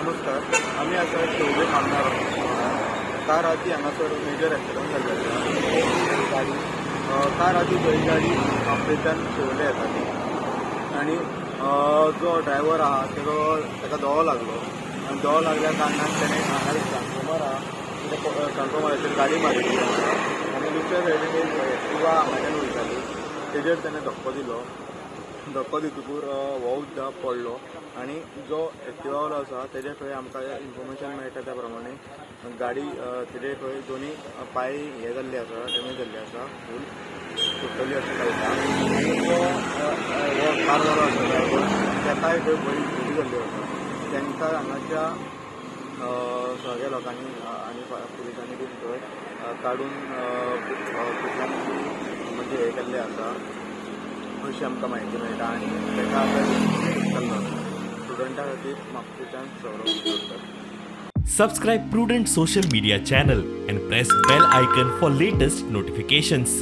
नमस्कार. आम्ही आता शेवगे थांबणार आहोत. कार आधी हांगासर मेजर एक्सिडंट जाल्लो गाडी कार आधी खंय गाडी आफ्रिकान शेवले येताली आनी जो ड्रायव्हर आहा ताका दोळो लागलो आनी दोळो लागल्या कारणान ताणें हांगा एक ट्रान्सफॉर्मर आहा ट्रान्सफॉर्मराचेर गाडी मारिल्ली आनी दुसऱ्या सायडीन एक एक्टिवा हांगाच्यान वयताली तेजेर ताणें धक्को दिलो. धक्को दितकूर हो सुद्दां पडलो आनी जो एक्टिवावालो आसा तेजे खंय आमकां इन्फॉर्मेशन मेळटा त्या प्रमाणे गाडी तेजे खंय दोनी पांय हे जाल्ले आसा डॅमेज जाल्ले आसा फूल टोटली अशें कळटा. आनी जो हो कारवालो आसा ड्रायव्हर ताकाय खंय बरी इंजुरी जाल्ली आसा. तांकां हांगाच्या सगळ्या लोकांनी आनी पुलिसांनी बीन थंय काडून कुठल्यान म्हणजे हे केल्लें आसा अशी आमकां म्हायती मेळटा आनी ताका आतां स्टुडंटा खातीर म्हापशेंच्यान सौरव करतात. Subscribe Prudent social media channel and press bell icon for latest notifications.